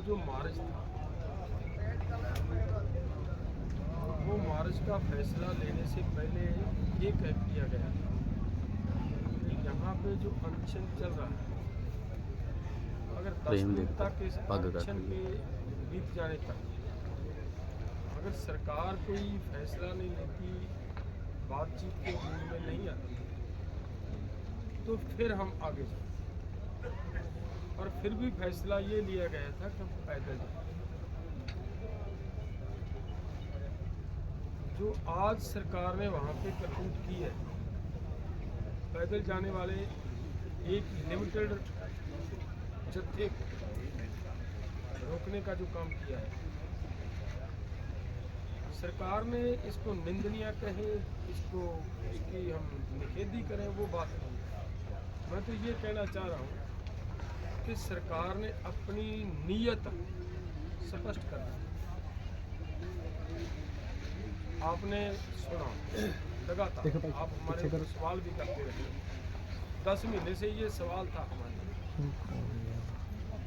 जो मार्च था, वो मार्च का फैसला लेने से पहले ये कह किया गया था कि यहाँ पे जो अनशन चल रहा है, अगर 10 दिन तक इस अनशन के बीत जाने तक अगर सरकार कोई फैसला नहीं लेती, बातचीत के मूड में नहीं आती, तो फिर हम आगे चलें। और फिर भी फैसला ये लिया गया था कि हम पैदल जाएं। जो आज सरकार ने वहाँ पे करतूत की है, पैदल जाने वाले एक लिमिटेड जत्थे रोकने का जो काम किया है, सरकार ने इसको निंदनीय कहे, इसकी हम निषेधी करें, वो बात नहीं। मैं तो ये कहना चाह रहा हूँ कि सरकार ने अपनी नीयत स्पष्ट कर दी। आपने सुना लगातार, आप हमारे ऊपर सवाल भी करते रहे। 10 महीने से ये सवाल था हमारे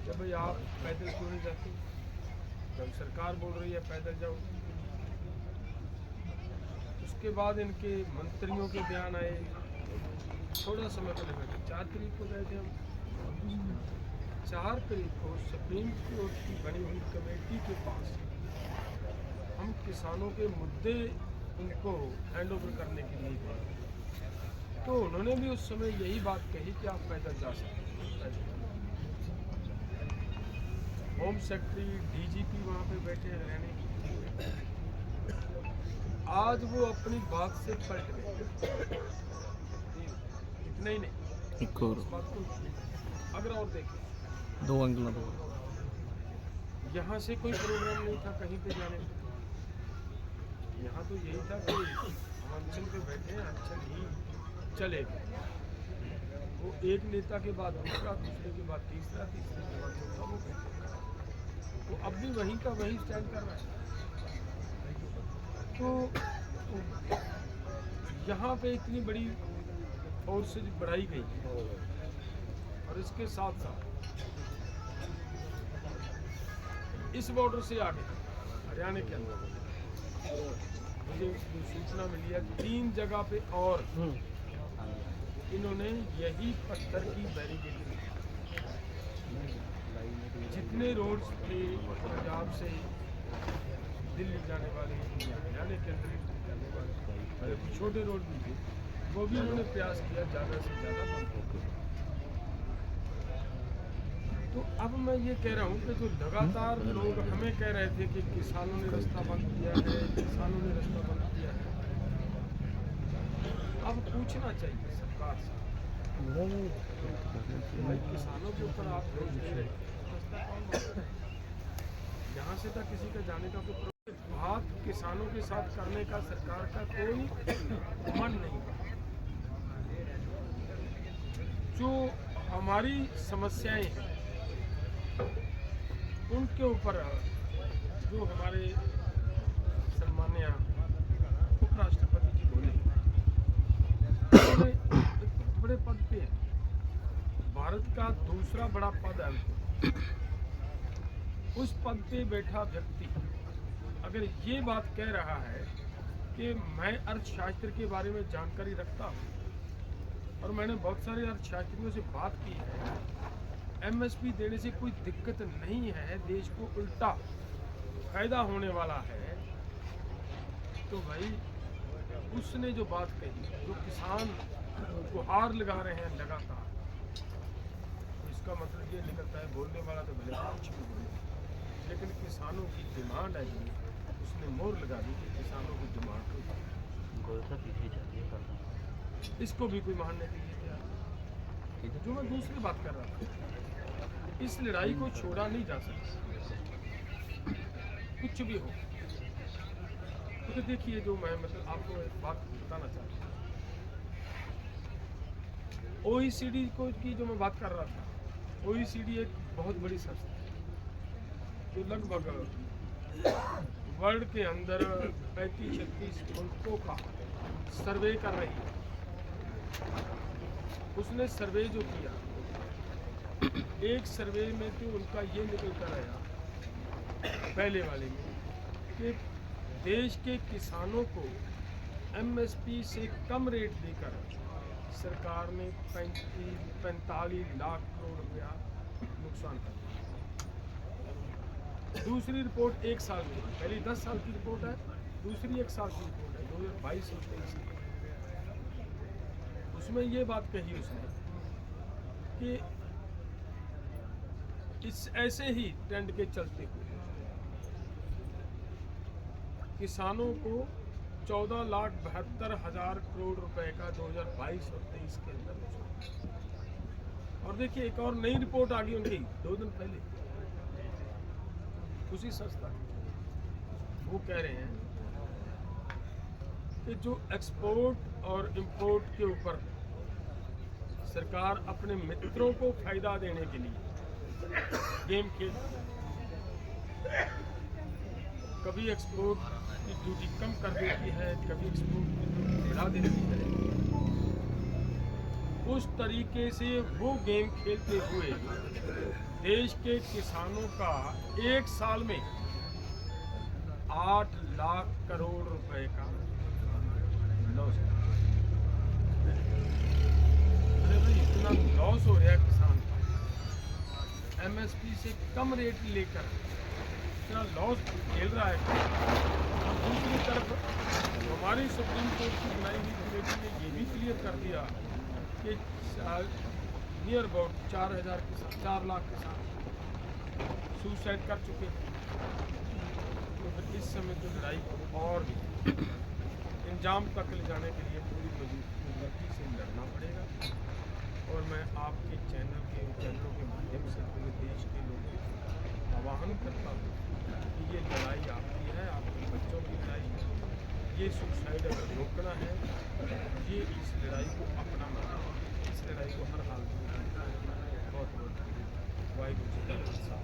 कि भाई आप पैदल क्यों नहीं जाते, जब सरकार बोल रही है पैदल जाओ। उसके बाद इनके मंत्रियों के बयान आए। थोड़ा समय पहले बैठे 4 तारीख को गए थे हम, 4 तारीख को सुप्रीम कोर्ट की बनी हुई कमेटी के पास हम किसानों के मुद्दे उनको हैंड ओवर करने के लिए गए, तो उन्होंने भी उस समय यही बात कही कि आप पैदल जा सकते हैं। होम सेक्रेटरी, डीजीपी वहाँ पे बैठे रहने की, आज वो अपनी बात से पलट गए। इतना ही नहीं, एक और इस बात को अगर और देखें, 2 अंगल दो यहाँ से कोई प्रोग्राम नहीं था कहीं पे जाने का। यहाँ तो यही था कि हम अनशन पे बैठे हैं, अनशन ही चलेगा। वो एक नेता के बाद दूसरा, दूसरे के बाद तीसरा, तीसरे के बाद चौथा, वो अब भी वहीं का वहीं स्टैंड कर रहा है। तो यहाँ पे इतनी बड़ी फोर्सेज बढ़ाई गई, और इसके साथ साथ इस बॉर्डर से आगे हरियाणा के अंदर मुझे जो सूचना मिली है, 3 जगह पे और इन्होंने यही पत्थर की बैरिकेडिंग, जितने रोड्स थे पंजाब से दिल्ली जाने वाले, हरियाणा के अंदर जाने वाले, कुछ छोटे रोड भी थे, वो भी उन्होंने प्रयास किया ज़्यादा से ज़्यादा बंद हो। तो अब मैं ये कह रहा हूँ कि जो लगातार लोग हमें कह रहे थे कि किसानों ने रास्ता बंद किया है, किसानों ने रास्ता बंद किया है, अब पूछना चाहिए सरकार से, भाई किसानों के ऊपर आप रोज ले रहे हैं, रास्ता कौन बंद कर रहा है? यहाँ से तक किसी का जाने का कोई बात किसानों के साथ करने का सरकार का कोई मन नहीं। जो हमारी समस्याएं हैं उनके ऊपर जो हमारे सम्माननीय उपराष्ट्रपति जी बोले, बड़े पद पे है, भारत का दूसरा बड़ा पद है, उस पद पे बैठा व्यक्ति अगर ये बात कह रहा है कि मैं अर्थशास्त्र के बारे में जानकारी रखता हूँ, और मैंने बहुत सारे अर्थशास्त्रियों से बात की है, एमएसपी देने से कोई दिक्कत नहीं है, देश को उल्टा फायदा होने वाला है, तो भाई उसने जो बात कही, जो किसान गुहार लगा रहे हैं लगातार, तो इसका मतलब ये निकलता है बोलने वाला तो भले कुछ भी बोले, लेकिन किसानों की डिमांड है जी, उसने मोहर लगा दी कि किसानों की डिमांड को इसको भी कोई मानने के लिए तैयार। जो मैं दूसरी बात कर रहा था, इस लड़ाई को छोड़ा नहीं जा सकता, कुछ भी हो। तो देखिए, जो मैं मतलब आपको एक बात बताना चाहता हूँ, OECD को की जो मैं बात कर रहा था, OECD एक बहुत बड़ी संस्था है जो लगभग वर्ल्ड के अंदर 35-36 मुल्कों का सर्वे कर रही है। उसने सर्वे जो किया, एक सर्वे में तो उनका ये निकल कर आया पहले वाले में कि देश के किसानों को एमएसपी से कम रेट देकर सरकार ने 45 लाख करोड़ रुपया नुकसान कर दिया। दूसरी रिपोर्ट 1 साल की, पहली 10 साल की रिपोर्ट है, दूसरी 1 साल की रिपोर्ट है 2022 और 23 की। उसमें ये बात कही उसने कि इस ऐसे ही ट्रेंड के चलते हुए किसानों को 14,72,000 करोड़ रुपए का 2022 और 23 के अंदर नुकसान। और देखिए एक और नई रिपोर्ट आ गई उनकी 2 दिन पहले, उसी संस्था वो कह रहे हैं कि जो एक्सपोर्ट और इंपोर्ट के ऊपर सरकार अपने मित्रों को फायदा देने के लिए गेम खेल, कभी एक्सपोर्ट की ड्यूटी कम कर देती है, कभी एक्सपोर्ट की ड्यूटी बढ़ा देती है। उस तरीके से वो गेम खेलते हुए देश के किसानों का 1 साल में 8 लाख करोड़ रुपए का लॉस। अरे भाई इतना लॉस हो रहा है किसान का, एमएसपी से कम रेट लेकर इतना लॉस झेल रहा है। और दूसरी तरफ हमारी सुप्रीम कोर्ट की बनाई हुई कमेटी ने ये भी क्लियर कर दिया कि नियर अबाउट 4 लाख किसान सुसाइड कर चुके हैं। तो फिर इस समय तो लड़ाई को और भी इंजाम तक ले जाने के लिए पूरी मजबूती से लड़ना पड़ेगा। और मैं आपके चैनलों के माध्यम से पूरे देश के लोगों को आह्वान करता हूँ कि ये लड़ाई आपकी है, आपके बच्चों की लड़ाई है। ये सुसाइड अगर रोकना है, ये इस लड़ाई को अपनाना है, इस लड़ाई को हर हाल में बहुत बहुत वाहिगुरू जी का खालसा।